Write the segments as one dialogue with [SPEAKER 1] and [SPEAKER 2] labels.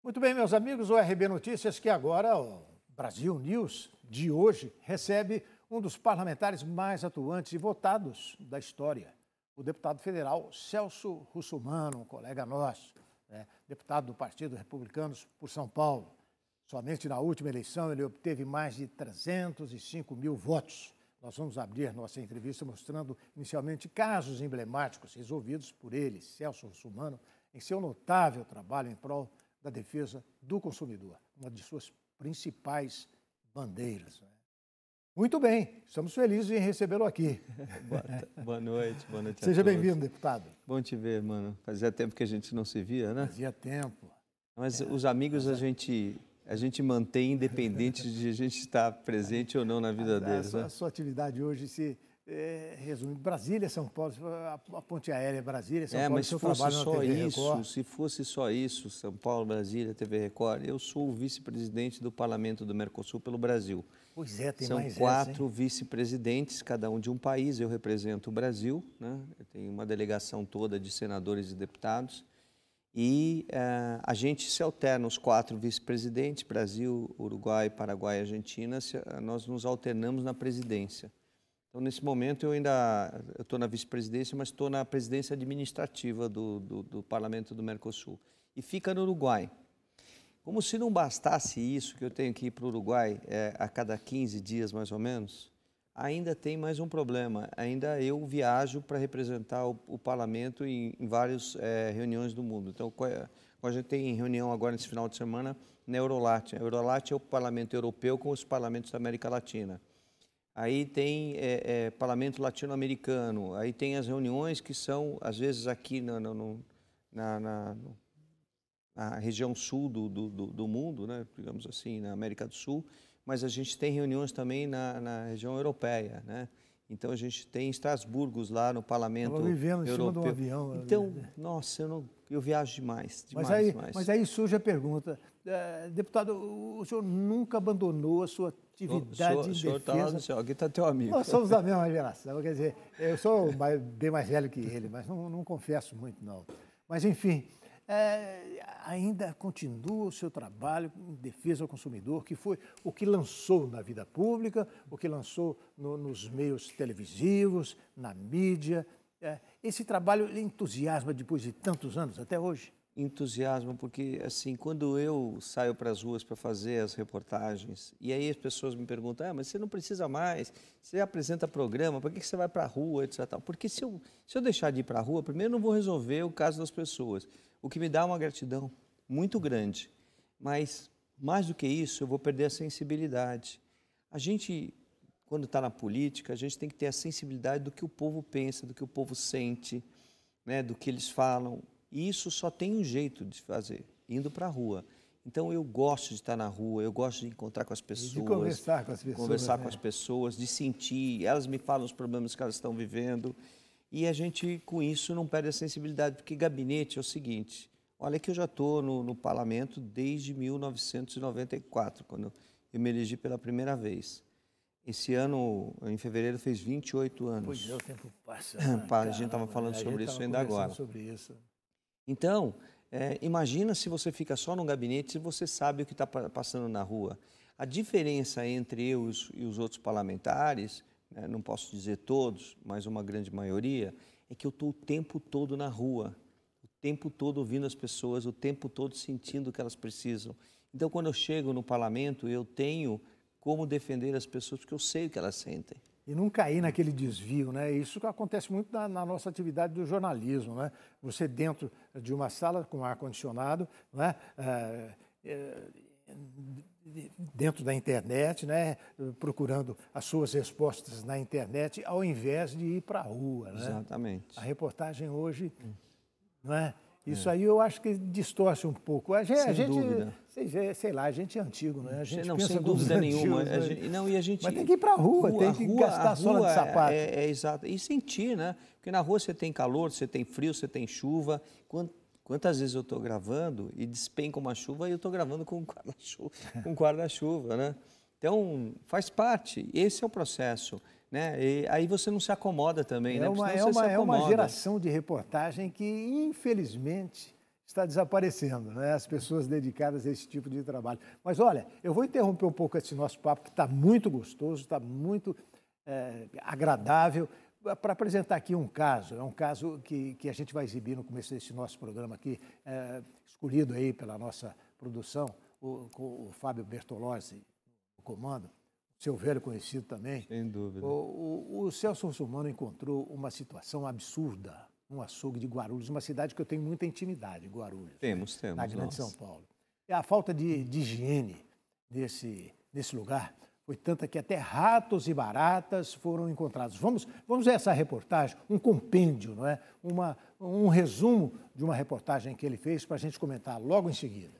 [SPEAKER 1] Muito bem, meus amigos, o RB Notícias, que agora, o Brasil News de hoje, recebe um dos parlamentares mais atuantes e votados da história, o deputado federal Celso Russomano, um colega nosso, deputado do Partido Republicanos por São Paulo. Somente na última eleição ele obteve mais de 305 mil votos. Nós vamos abrir nossa entrevista mostrando inicialmente casos emblemáticos resolvidos por ele, Celso Russomano, em seu notável trabalho em prol da defesa do consumidor, uma de suas principais bandeiras. Muito bem, estamos felizes em recebê-lo aqui.
[SPEAKER 2] Boa noite a todos.
[SPEAKER 1] Seja bem-vindo, deputado.
[SPEAKER 2] Bom te ver, mano. Fazia tempo que a gente não se via, né?
[SPEAKER 1] Fazia tempo.
[SPEAKER 2] Mas os amigos a gente mantém independente de a gente estar presente ou não na vida deles.
[SPEAKER 1] A sua atividade hoje se resume Brasília, São Paulo, a ponte aérea Brasília, São Paulo,
[SPEAKER 2] mas
[SPEAKER 1] seu trabalho na TV Record.
[SPEAKER 2] Se fosse só isso, São Paulo, Brasília, TV Record, eu sou o vice-presidente do Parlamento do Mercosul pelo Brasil.
[SPEAKER 1] Pois é, tem
[SPEAKER 2] São
[SPEAKER 1] mais
[SPEAKER 2] quatro vice-presidentes, cada um de um país. Eu represento o Brasil, né? Eu tenho uma delegação toda de senadores e deputados. E a gente se alterna, os quatro vice-presidentes, Brasil, Uruguai, Paraguai e Argentina, nós nos alternamos na presidência. Então, nesse momento, eu estou na vice-presidência, mas estou na presidência administrativa do Parlamento do Mercosul. E fica no Uruguai. Como se não bastasse isso, que eu tenho que ir para o Uruguai a cada 15 dias, mais ou menos, ainda tem mais um problema. Ainda eu viajo para representar o parlamento em várias reuniões do mundo. Então, a gente tem reunião agora nesse final de semana na Eurolat. A Eurolat é o parlamento europeu com os parlamentos da América Latina. Aí tem parlamento latino-americano. Aí tem as reuniões que são, às vezes, aqui na região sul do mundo, né? Digamos assim, na América do Sul. Mas a gente tem reuniões também na região europeia, né? Então, a gente tem Estrasburgos lá no Parlamento Europeu.
[SPEAKER 1] Vivendo em cima de um avião.
[SPEAKER 2] Então, nossa, eu viajo demais.
[SPEAKER 1] Mas aí surge a pergunta, deputado, o senhor nunca abandonou a sua atividade de defesa?
[SPEAKER 2] Aqui está teu amigo.
[SPEAKER 1] Nós somos da mesma geração, quer dizer, eu sou bem mais velho que ele, mas não confesso muito, não. Mas, enfim, ainda continua o seu trabalho em defesa ao consumidor, que foi o que lançou na vida pública, o que lançou nos meios televisivos, na mídia. Esse trabalho lhe entusiasma depois de tantos anos, até hoje?
[SPEAKER 2] Entusiasmo, porque, assim, quando eu saio para as ruas para fazer as reportagens, e aí as pessoas me perguntam, mas você não precisa mais, você apresenta programa, por que você vai para a rua, etc. Porque se eu deixar de ir para a rua, primeiro não vou resolver o caso das pessoas, o que me dá uma gratidão muito grande. Mas, mais do que isso, eu vou perder a sensibilidade. A gente, quando está na política, a gente tem que ter a sensibilidade do que o povo pensa, do que o povo sente, né, do que eles falam. E isso só tem um jeito de fazer, indo para a rua. Então, eu gosto de estar na rua, eu gosto de encontrar com as pessoas. De
[SPEAKER 1] conversar com as pessoas.
[SPEAKER 2] Conversar com as pessoas, de sentir. Elas me falam os problemas que elas estão vivendo. E a gente, com isso, não perde a sensibilidade, porque gabinete é o seguinte, olha que eu já estou no parlamento desde 1994, quando eu me elegi pela primeira vez. Esse ano, em fevereiro, fez 28 anos.
[SPEAKER 1] Pois é, o tempo passa.
[SPEAKER 2] A gente estava falando sobre isso ainda agora. Então, imagina se você fica só no gabinete e você sabe o que está passando na rua. A diferença entre eu e os outros parlamentares, não posso dizer todos, mas uma grande maioria, é que eu estou o tempo todo na rua, o tempo todo ouvindo as pessoas, o tempo todo sentindo o que elas precisam. Então, quando eu chego no parlamento, eu tenho como defender as pessoas, porque eu sei o que elas sentem.
[SPEAKER 1] E não cair naquele desvio, né? Isso que acontece muito na nossa atividade do jornalismo, né? Você dentro de uma sala com ar-condicionado, né? Dentro da internet, né? Procurando as suas respostas na internet, ao invés de ir para a rua, né?
[SPEAKER 2] Exatamente.
[SPEAKER 1] A reportagem hoje, não é? Isso aí eu acho que distorce um pouco. A gente,
[SPEAKER 2] dúvida.
[SPEAKER 1] Sei lá, a gente é antigo, né? A gente
[SPEAKER 2] não,
[SPEAKER 1] pensa
[SPEAKER 2] sem dúvida nenhuma.
[SPEAKER 1] Mas tem que ir para a rua, tem que gastar a sola de sapato.
[SPEAKER 2] Exato. E sentir, né? Porque na rua você tem calor, você tem frio, você tem chuva. Quantas vezes eu estou gravando e despenca uma chuva e eu estou gravando com guarda-chuva, né? Então, faz parte. Esse é o processo. Né? E aí você não se acomoda também, né?
[SPEAKER 1] É uma geração de reportagem que, infelizmente, está desaparecendo, né? As pessoas dedicadas a esse tipo de trabalho. Mas olha, eu vou interromper um pouco esse nosso papo, que está muito gostoso, está muito agradável, para apresentar aqui um caso. É um caso que a gente vai exibir no começo desse nosso programa aqui, escolhido aí pela nossa produção, com o Fábio Bertolozzi no comando, seu velho conhecido também.
[SPEAKER 2] Sem dúvida.
[SPEAKER 1] O Celso Russomano encontrou uma situação absurda no açougue de Guarulhos, uma cidade que eu tenho muita intimidade, Guarulhos.
[SPEAKER 2] Temos.
[SPEAKER 1] Na Grande São Paulo. E a falta de higiene nesse lugar foi tanta que até ratos e baratas foram encontrados. Vamos ver essa reportagem, um compêndio, não é? Um resumo de uma reportagem que ele fez para a gente comentar logo em seguida.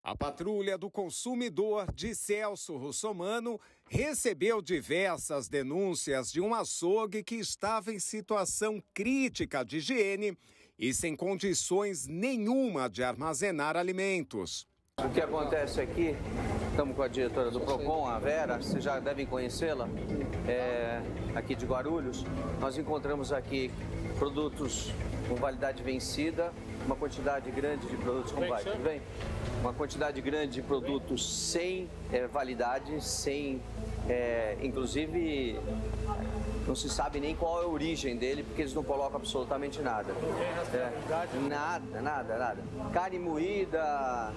[SPEAKER 3] A Patrulha do Consumidor de Celso Russomano recebeu diversas denúncias de um açougue que estava em situação crítica de higiene e sem condições nenhuma de armazenar alimentos.
[SPEAKER 2] O que acontece aqui, estamos com a diretora do PROCON, a Vera, vocês já devem conhecê-la, aqui de Guarulhos. Nós encontramos aqui produtos com validade vencida, uma quantidade grande de produtos com validade, tudo bem? Uma quantidade grande de produtos sem validade, inclusive não se sabe nem qual é a origem dele, porque eles não colocam absolutamente nada. Nada. Carne moída,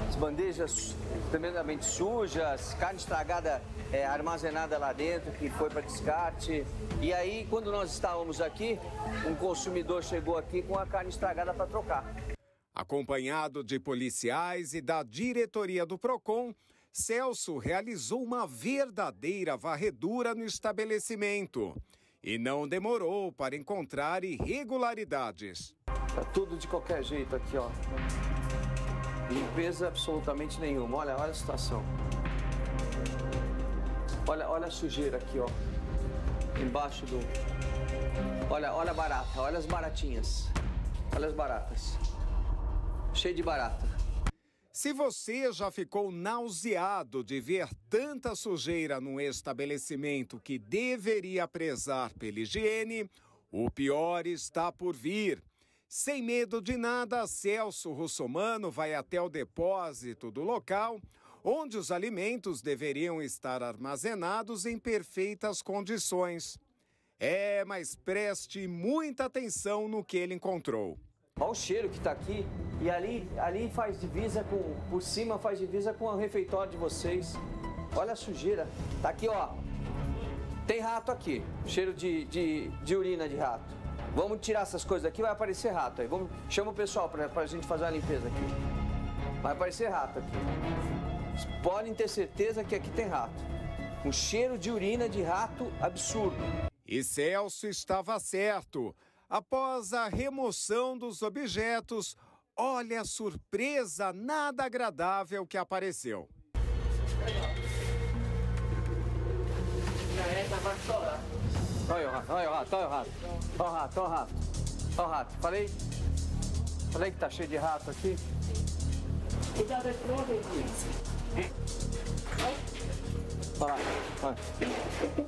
[SPEAKER 2] as bandejas tremendamente sujas, carne estragada armazenada lá dentro, que foi para descarte. E aí, quando nós estávamos aqui, um consumidor chegou aqui com a carne estragada para trocar.
[SPEAKER 3] Acompanhado de policiais e da diretoria do PROCON, Celso realizou uma verdadeira varredura no estabelecimento e não demorou para encontrar irregularidades.
[SPEAKER 2] Tá tudo de qualquer jeito aqui, ó. Limpeza absolutamente nenhuma. Olha a situação. Olha a sujeira aqui, ó. Embaixo do... Olha a barata, olha as baratinhas. Olha as baratas. Cheio de barata.
[SPEAKER 3] Se você já ficou nauseado de ver tanta sujeira num estabelecimento que deveria prezar pela higiene, o pior está por vir. Sem medo de nada, Celso Russomano vai até o depósito do local, onde os alimentos deveriam estar armazenados em perfeitas condições. Mas preste muita atenção no que ele encontrou.
[SPEAKER 2] Olha o cheiro que está aqui. E ali faz divisa por cima faz divisa com o refeitório de vocês. Olha a sujeira. Tá aqui, ó. Tem rato aqui. Cheiro de urina de rato. Vamos tirar essas coisas daqui, vai aparecer rato aí. Chama o pessoal para a gente fazer a limpeza aqui. Vai aparecer rato aqui. Vocês podem ter certeza que aqui tem rato. Um cheiro de urina de rato absurdo.
[SPEAKER 3] E Celso estava certo. Após a remoção dos objetos, olha a surpresa nada agradável que apareceu.
[SPEAKER 2] Olha o rato. Falei que tá cheio de rato aqui.
[SPEAKER 4] Cuidado aí,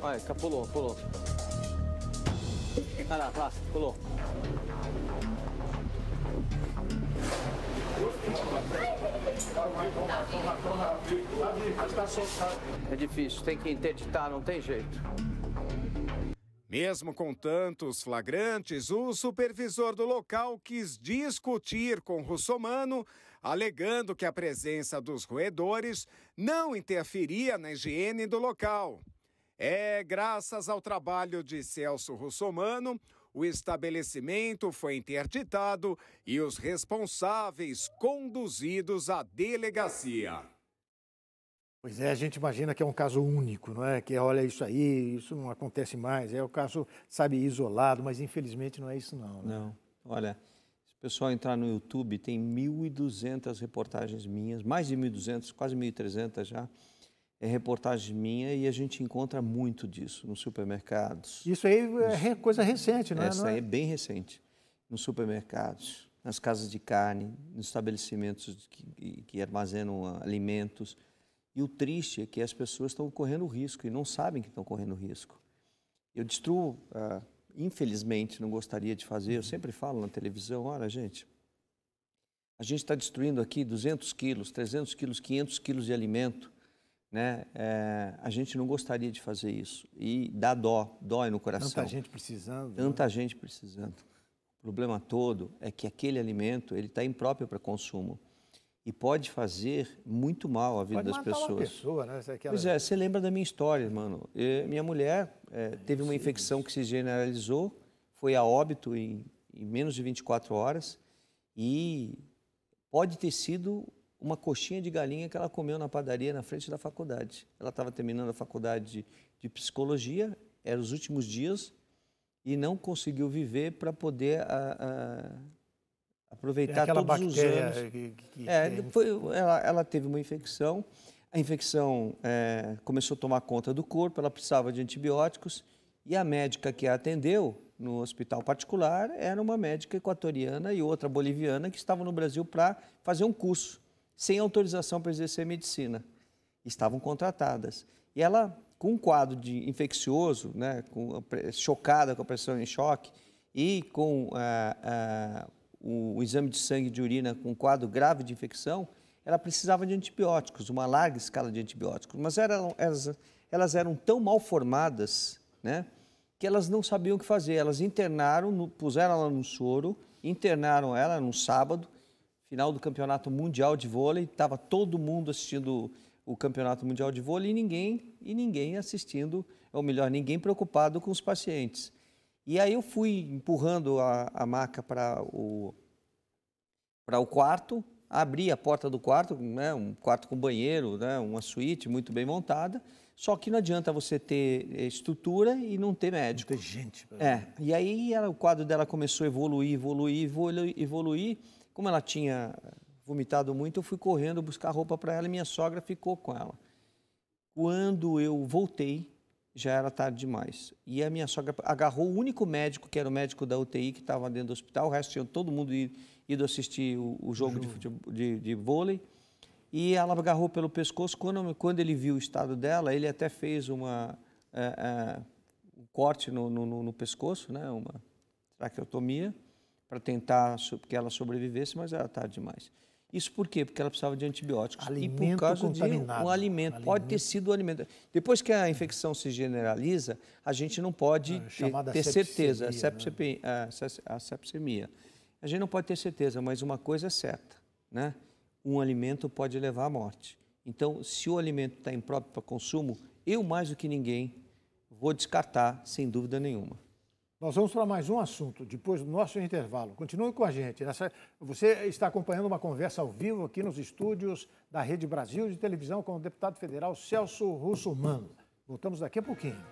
[SPEAKER 2] Olha, pulou. Olha lá, pulou. É difícil, tem que interditar, não tem jeito.
[SPEAKER 3] Mesmo com tantos flagrantes, o supervisor do local quis discutir com Russomano, alegando que a presença dos roedores não interferia na higiene do local. Graças ao trabalho de Celso Russomano, o estabelecimento foi interditado e os responsáveis conduzidos à delegacia.
[SPEAKER 1] Pois é, a gente imagina que é um caso único, não é? Que olha isso aí, isso não acontece mais. É o caso, sabe, isolado, mas infelizmente não é isso não. Né?
[SPEAKER 2] Não, olha, se o pessoal entrar no YouTube, tem 1.200 reportagens minhas, mais de 1.200, quase 1.300 já. É reportagem minha e a gente encontra muito disso nos supermercados.
[SPEAKER 1] Isso aí é coisa recente, não é?
[SPEAKER 2] Essa aí é bem recente. Nos supermercados, nas casas de carne, nos estabelecimentos que armazenam alimentos. E o triste é que as pessoas estão correndo risco e não sabem que estão correndo risco. Eu infelizmente, não gostaria de fazer, eu sempre falo na televisão, olha, gente, a gente está destruindo aqui 200 quilos, 300 quilos, 500 quilos de alimento, né? A gente não gostaria de fazer isso. E dá dói no coração.
[SPEAKER 1] Tanta gente precisando.
[SPEAKER 2] Tanta gente precisando. O problema todo é que aquele alimento ele está impróprio para consumo e pode fazer muito mal à vida das pessoas.
[SPEAKER 1] Pode matar uma pessoa, né?
[SPEAKER 2] Pois é, você lembra da minha história, mano. Minha mulher teve uma infecção que se generalizou, foi a óbito em menos de 24 horas e pode ter sido uma coxinha de galinha que ela comeu na padaria na frente da faculdade. Ela estava terminando a faculdade de psicologia, eram os últimos dias, e não conseguiu viver para poder aproveitar todos os anos. Ela teve uma infecção, a infecção começou a tomar conta do corpo, ela precisava de antibióticos, e a médica que a atendeu no hospital particular era uma médica equatoriana e outra boliviana que estavam no Brasil para fazer um curso, sem autorização para exercer medicina. Estavam contratadas. E ela, com um quadro de infeccioso, né, chocada com a pressão em choque, e com o exame de sangue e de urina com um quadro grave de infecção, ela precisava de antibióticos, uma larga escala de antibióticos. Mas elas eram tão mal formadas, né, que elas não sabiam o que fazer. Elas internaram, puseram ela no soro, internaram ela no sábado, final do Campeonato Mundial de Vôlei, estava todo mundo assistindo o Campeonato Mundial de Vôlei e ninguém assistindo, ou melhor, ninguém preocupado com os pacientes. E aí eu fui empurrando a maca para o quarto, abri a porta do quarto, né, um quarto com banheiro, né, uma suíte muito bem montada, só que não adianta você ter estrutura e não ter médico.
[SPEAKER 1] Não ter gente.
[SPEAKER 2] E aí o quadro dela começou a evoluir. Como ela tinha vomitado muito, eu fui correndo buscar roupa para ela e minha sogra ficou com ela. Quando eu voltei, já era tarde demais. E a minha sogra agarrou o único médico, que era o médico da UTI, que estava dentro do hospital, o resto tinha todo mundo ido assistir o jogo de vôlei, e ela agarrou pelo pescoço. Quando ele viu o estado dela, ele até fez um corte no pescoço, né, uma traqueotomia, para tentar que ela sobrevivesse, mas era tarde demais. Isso por quê? Porque ela precisava de antibióticos.
[SPEAKER 1] Alimento
[SPEAKER 2] e por causa
[SPEAKER 1] contaminado.
[SPEAKER 2] de um alimento. Pode ter sido o alimento. Depois que a infecção se generaliza, a gente não pode ter certeza. A sepsemia. A gente não pode ter certeza, mas uma coisa é certa, né? Um alimento pode levar à morte. Então, se o alimento está impróprio para consumo, eu, mais do que ninguém, vou descartar, sem dúvida nenhuma.
[SPEAKER 1] Nós vamos para mais um assunto, depois do nosso intervalo. Continue com a gente. Você está acompanhando uma conversa ao vivo aqui nos estúdios da Rede Brasil de televisão com o deputado federal Celso Russomano. Voltamos daqui a pouquinho.